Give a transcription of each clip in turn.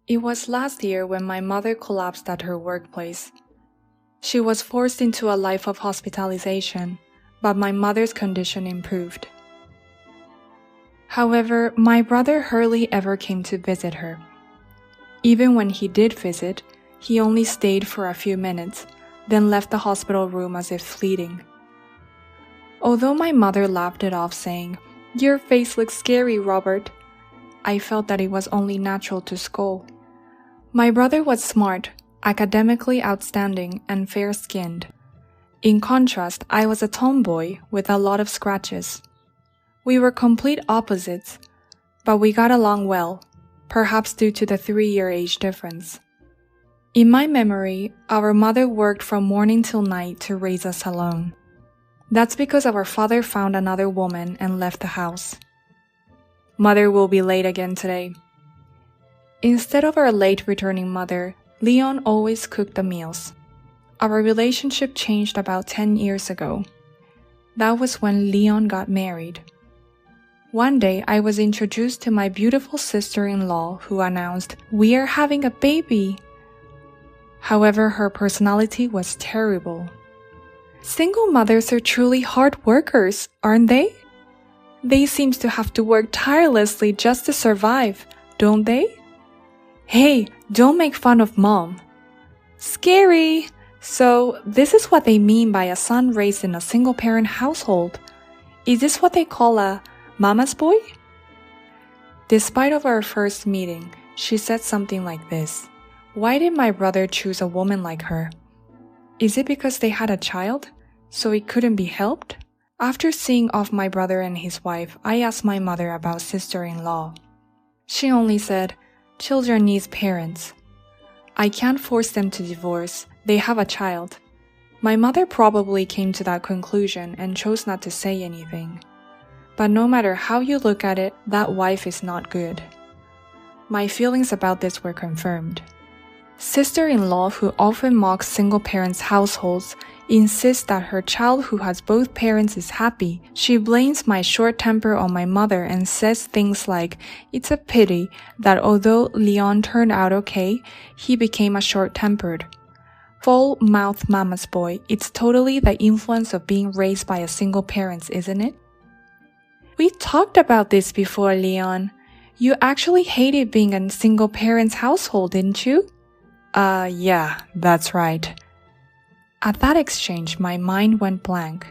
It was last year when my mother collapsed at her workplace. She was forced into a life of hospitalization, but my mother's condition improved. However, my brother hardly ever came to visit her. Even when he did visit, he only stayed for a few minutes, then left the hospital room as if fleeting. Although my mother laughed it off saying, "Your face looks scary, Robert," I felt that it was only natural to scold. My brother was smart, academically outstanding, and fair-skinned. In contrast, I was a tomboy with a lot of scratches. We were complete opposites, but we got along well, perhaps due to the 3-year age difference. In my memory, our mother worked from morning till night to raise us alone. That's because our father found another woman and left the house. Mother will be late again today. Instead of our late returning mother, Leon always cooked the meals. Our relationship changed about 10 years ago. That was when Leon got married. One day, I was introduced to my beautiful sister-in-law who announced, "We are having a baby." However, her personality was terrible. Single mothers are truly hard workers, aren't they? They seem to have to work tirelessly just to survive, don't they? Hey, don't make fun of mom. Scary! So, this is what they mean by a son raised in a single-parent household. Is this what they call a mama's boy? Despite of our first meeting, she said something like this. Why did my brother choose a woman like her? Is it because they had a child, so it couldn't be helped? After seeing off my brother and his wife, I asked my mother about sister-in-law. She only said, "Children need parents. I can't force them to divorce. They have a child." My mother probably came to that conclusion and chose not to say anything. But no matter how you look at it, that wife is not good. My feelings about this were confirmed. Sister-in-law, who often mocks single parents' households, insists that her child who has both parents is happy. She blames my short temper on my mother and says things like, "It's a pity that although Leon turned out okay, he became a short-tempered." Full-mouth mama's boy, it's totally the influence of being raised by a single parent, isn't it? We talked about this before, Leon. You actually hated being in a single parent's household, didn't you? Yeah, that's right. At that exchange, my mind went blank.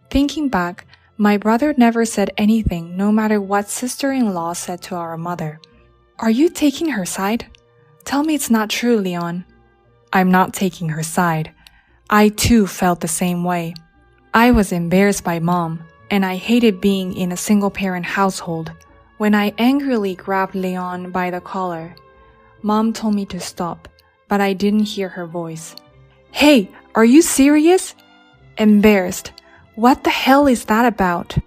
Thinking back, my brother never said anything no matter what sister-in-law said to our mother. Are you taking her side? Tell me it's not true, Leon. I'm not taking her side. I too felt the same way. I was embarrassed by mom, and I hated being in a single-parent household. When I angrily grabbed Leon by the collar, mom told me to stop, but I didn't hear her voice. Hey, are you serious? Embarrassed. What the hell is that about?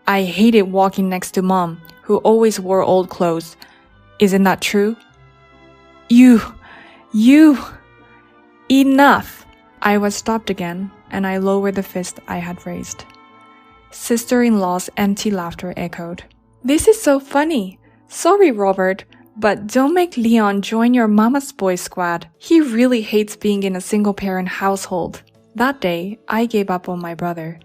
I hated walking next to mom, who always wore old clothes. Isn't that true? You... Enough! I was stopped again, and I lowered the fist I had raised. Sister-in-law's empty laughter echoed. This is so funny. Sorry, Robert, but don't make Leon join your mama's boy squad. He really hates being in a single-parent household. That day, I gave up on my brother.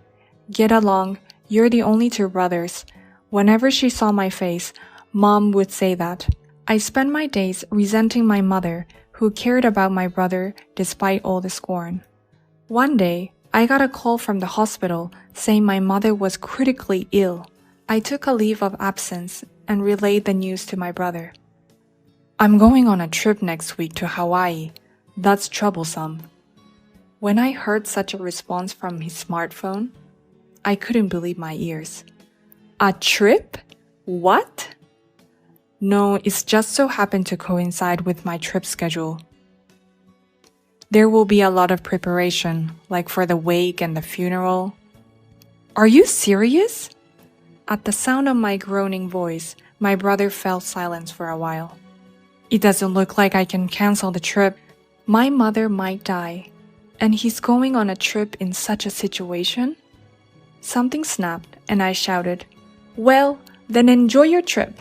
Get along, you're the only two brothers. Whenever she saw my face, mom would say that. I spent my days resenting my mother, who cared about my brother despite all the scorn. One day, I got a call from the hospital saying my mother was critically ill. I took a leave of absence and relayed the news to my brother. I'm going on a trip next week to Hawaii. That's troublesome. When I heard such a response from his smartphone, I couldn't believe my ears. A trip? What? No, it's just so happened to coincide with my trip schedule. There will be a lot of preparation, like for the wake and the funeral. Are you serious? At the sound of my groaning voice, my brother fell silent for a while. It doesn't look like I can cancel the trip. My mother might die, and he's going on a trip in such a situation? Something snapped, and I shouted, Well, then enjoy your trip.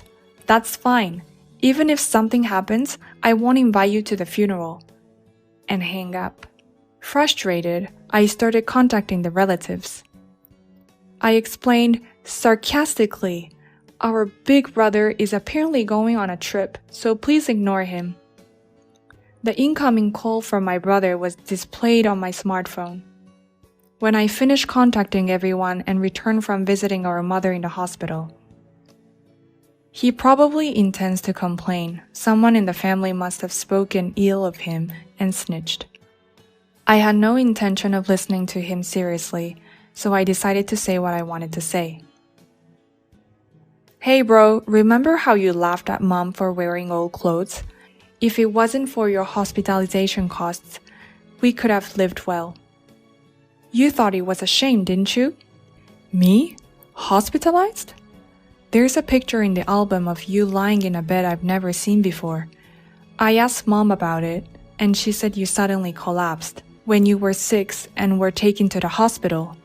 That's fine. Even if something happens, I won't invite you to the funeral. And hang up. Frustrated, I started contacting the relatives. I explained sarcastically, "Our big brother is apparently going on a trip, so please ignore him." The incoming call from my brother was displayed on my smartphone. When I finished contacting everyone and returned from visiting our mother in the hospital, he probably intends to complain. Someone in the family must have spoken ill of him and snitched. I had no intention of listening to him seriously, so I decided to say what I wanted to say. "Hey bro, remember how you laughed at mom for wearing old clothes? If it wasn't for your hospitalization costs, we could have lived well. You thought it was a shame, didn't you?" "Me? Hospitalized?" "There's a picture in the album of you lying in a bed I've never seen before. I asked mom about it, and she said you suddenly collapsed when you were 6 and were taken to the hospital.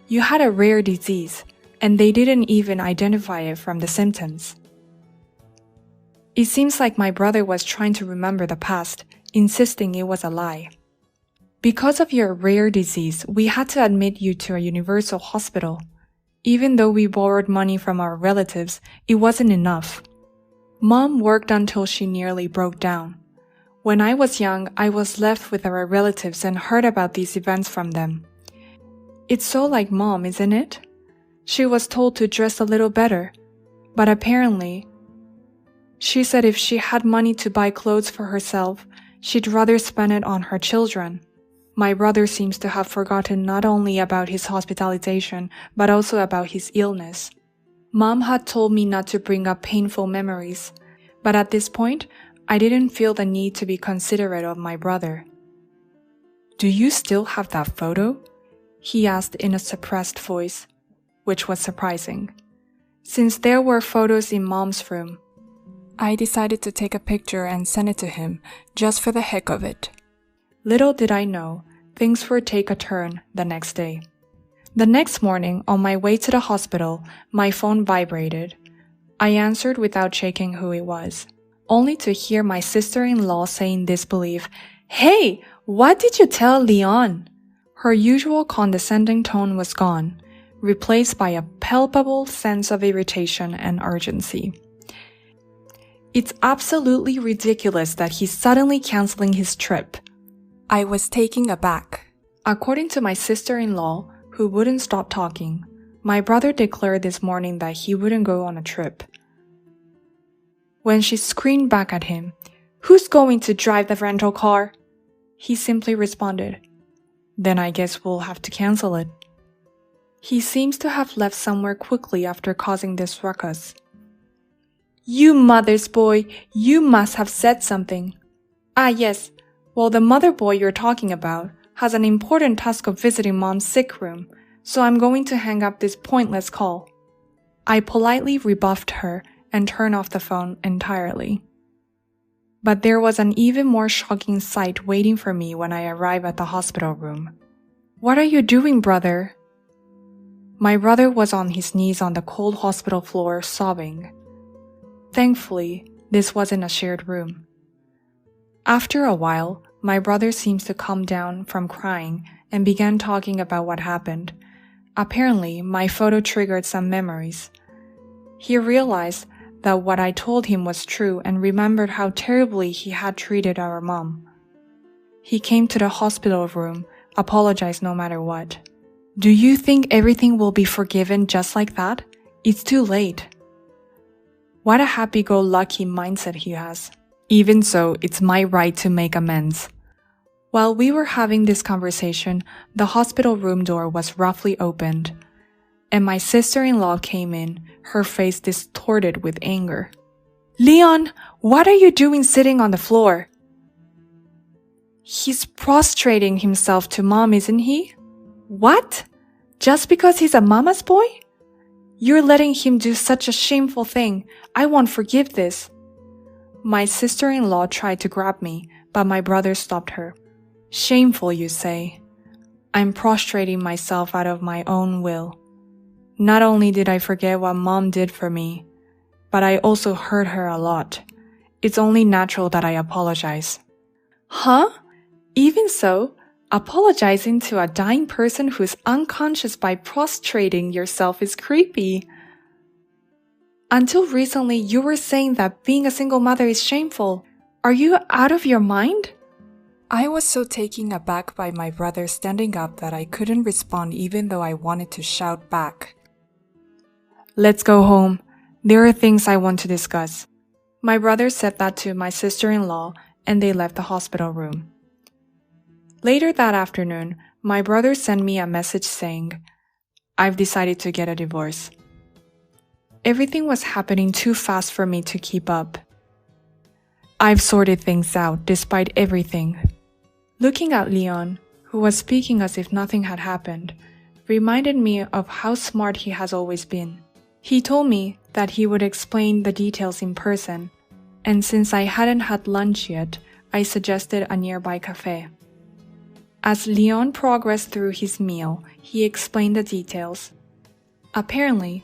You had a rare disease, and they didn't even identify it from the symptoms." It seems like my brother was trying to remember the past, insisting it was a lie. "Because of your rare disease, we had to admit you to a universal hospital. Even though we borrowed money from our relatives, it wasn't enough. Mom worked until she nearly broke down. When I was young, I was left with our relatives and heard about these events from them. It's so like mom, isn't it? She was told to dress a little better, but apparently, she said if she had money to buy clothes for herself, she'd rather spend it on her children. My brother seems to have forgotten not only about his hospitalization, but also about his illness. Mom had told me not to bring up painful memories, but at this point, I didn't feel the need to be considerate of my brother." "Do you still have that photo?" he asked in a suppressed voice, which was surprising, since there were photos in mom's room. I decided to take a picture and send it to him, just for the heck of it. Little did I know, things would take a turn the next day. The next morning, on my way to the hospital, my phone vibrated. I answered without checking who it was, only to hear my sister-in-law say in disbelief, "Hey, what did you tell Leon?" Her usual condescending tone was gone, replaced by a palpable sense of irritation and urgency. "It's absolutely ridiculous that he's suddenly canceling his trip." I was taken aback. According to my sister-in-law, who wouldn't stop talking, my brother declared this morning that he wouldn't go on a trip. When she screamed back at him, "Who's going to drive the rental car?" he simply responded, "Then I guess we'll have to cancel it." He seems to have left somewhere quickly after causing this ruckus. "You mother's boy, you must have said something." "Ah yes, well the mother boy you're talking about has an important task of visiting mom's sick room, so I'm going to hang up this pointless call." I politely rebuffed her and turned off the phone entirely. But there was an even more shocking sight waiting for me when I arrived at the hospital room. "What are you doing, brother?" My brother was on his knees on the cold hospital floor, sobbing. Thankfully, this wasn't a shared room. After a while, my brother seems to calm down from crying and began talking about what happened. Apparently, my photo triggered some memories. He realized that what I told him was true and remembered how terribly he had treated our mom. He came to the hospital room, apologized no matter what. "Do you think everything will be forgiven just like that? It's too late." What a happy-go-lucky mindset he has. Even so, it's my right to make amends. While we were having this conversation, the hospital room door was roughly opened, and my sister-in-law came in, her face distorted with anger. "Leon, what are you doing sitting on the floor?" "He's prostrating himself to mom, isn't he?" "What? Just because he's a mama's boy? You're letting him do such a shameful thing. I won't forgive this." My sister-in-law tried to grab me, but my brother stopped her. "Shameful, you say? I'm prostrating myself out of my own will. Not only did I forget what mom did for me, but I also hurt her a lot. It's only natural that I apologize. Huh? Even so, apologizing to a dying person who's unconscious by prostrating yourself is creepy. Until recently, you were saying that being a single mother is shameful. Are you out of your mind? I was so taken aback by my brother standing up that I couldn't respond even though I wanted to shout back. Let's go home. There are things I want to discuss. My brother said that to my sister-in-law, and they left the hospital room. Later that afternoon, my brother sent me a message saying, I've decided to get a divorce. Everything was happening too fast for me to keep up. I've sorted things out despite everything. Looking at Leon, who was speaking as if nothing had happened, reminded me of how smart he has always been. He told me that he would explain the details in person, and since I hadn't had lunch yet, I suggested a nearby cafe. As Leon progressed through his meal, he explained the details. Apparently,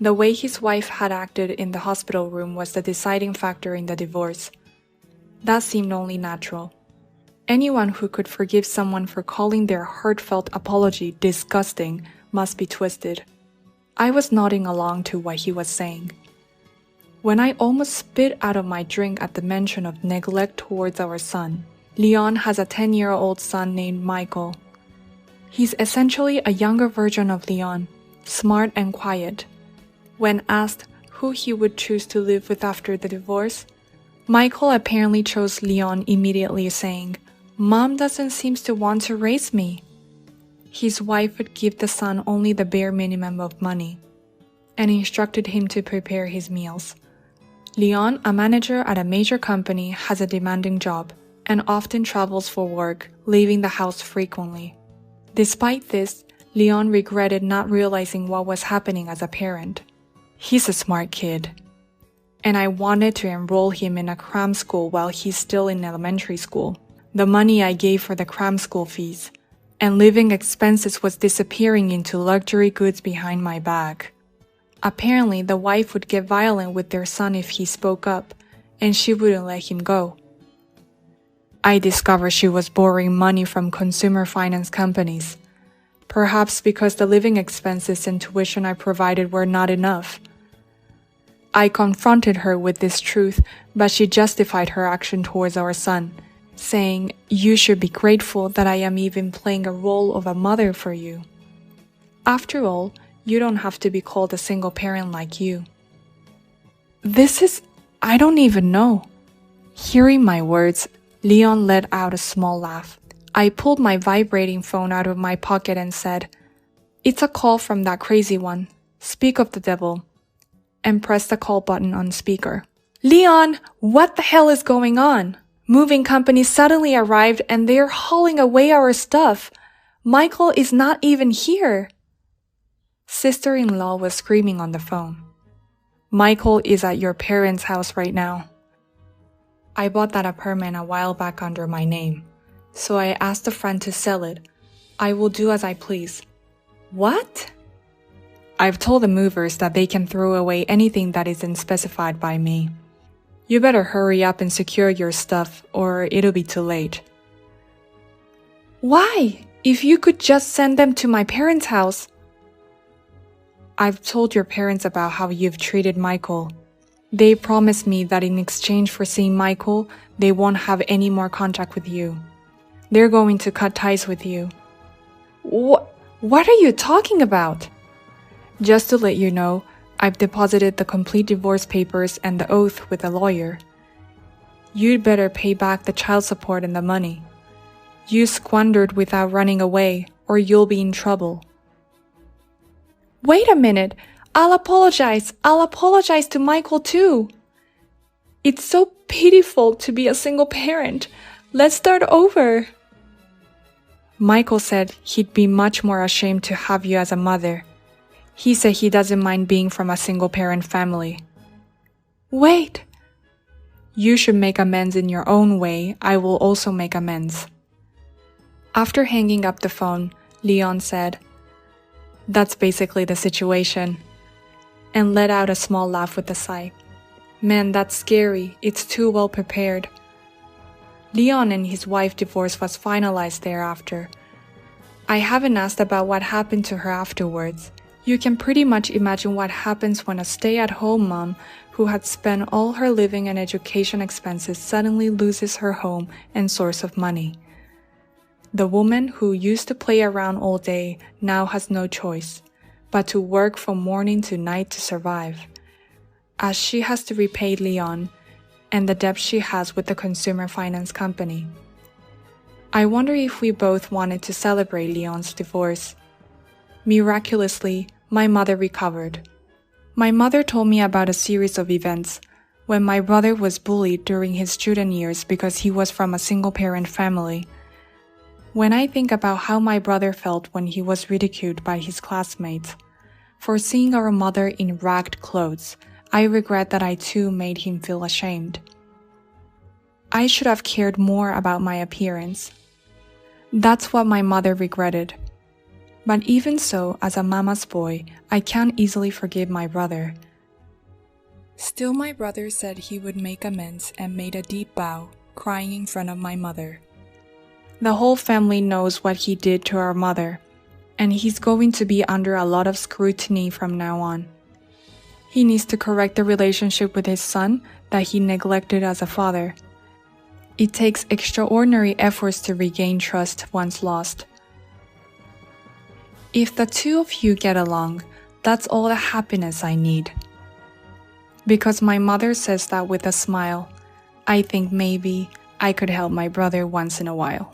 the way his wife had acted in the hospital room was the deciding factor in the divorce. That seemed only natural. Anyone who could forgive someone for calling their heartfelt apology disgusting must be twisted. I was nodding along to what he was saying. When I almost spit out of my drink at the mention of neglect towards our son, Leon has a 10-year-old son named Michael. He's essentially a younger version of Leon, smart and quiet. When asked who he would choose to live with after the divorce, Michael apparently chose Leon immediately, saying, "Mom doesn't seem to want to raise me." His wife would give the son only the bare minimum of money and instructed him to prepare his meals. Leon, a manager at a major company, has a demanding job and often travels for work, leaving the house frequently. Despite this, Leon regretted not realizing what was happening as a parent. He's a smart kid, and I wanted to enroll him in a cram school while he's still in elementary school. The money I gave for the cram school fees and living expenses was disappearing into luxury goods behind my back. Apparently, the wife would get violent with their son if he spoke up, and she wouldn't let him go. I discovered she was borrowing money from consumer finance companies, perhaps because the living expenses and tuition I provided were not enough. I confronted her with this truth, but she justified her action towards our son, saying, "You should be grateful that I am even playing a role of a mother for you. After all, you don't have to be called a single parent like you." I don't even know. Hearing my words, Leon let out a small laugh. I pulled my vibrating phone out of my pocket and said, "It's a call from that crazy one. Speak of the devil," and pressed the call button on speaker. "Leon, what the hell is going on? Moving companies suddenly arrived and they're hauling away our stuff. Michael is not even here." Sister-in-law was screaming on the phone. "Michael is at your parents' house right now. I bought that apartment a while back under my name, so I asked a friend to sell it. I will do as I please." "What?" "I've told the movers that they can throw away anything that isn't specified by me. You better hurry up and secure your stuff, or it'll be too late." "Why? If you could just send them to my parents' house." "I've told your parents about how you've treated Michael. They promised me that in exchange for seeing Michael, they won't have any more contact with you. They're going to cut ties with you." What are you talking about?" "Just to let you know, I've deposited the complete divorce papers and the oath with a lawyer. You'd better pay back the child support and the money. You squandered without running away, or you'll be in trouble." "Wait a minute. I'll apologize. I'll apologize to Michael too. It's so pitiful to be a single parent. Let's start over." "Michael said he'd be much more ashamed to have you as a mother. He said he doesn't mind being from a single-parent family." "Wait." "You should make amends in your own way. I will also make amends." After hanging up the phone, Leon said, "That's basically the situation," and let out a small laugh with a sigh. Man, that's scary. It's too well prepared. Leon and his wife divorce was finalized thereafter. I haven't asked about what happened to her afterwards. You can pretty much imagine what happens when a stay-at-home mom who had spent all her living and education expenses suddenly loses her home and source of money. The woman who used to play around all day now has no choice but to work from morning to night to survive, as she has to repay Leon and the debt she has with the consumer finance company. I wonder if we both wanted to celebrate Leon's divorce. Miraculously, my mother recovered. My mother told me about a series of events when my brother was bullied during his student years because he was from a single-parent family. When I think about how my brother felt when he was ridiculed by his classmates for seeing our mother in ragged clothes, I regret that I too made him feel ashamed. I should have cared more about my appearance. That's what my mother regretted. But even so, as a mama's boy, I can't easily forgive my brother. Still, my brother said he would make amends and made a deep bow, crying in front of my mother. The whole family knows what he did to our mother, and he's going to be under a lot of scrutiny from now on. He needs to correct the relationship with his son that he neglected as a father. It takes extraordinary efforts to regain trust once lost. If the two of you get along, that's all the happiness I need. Because my mother says that with a smile, I think maybe I could help my brother once in a while.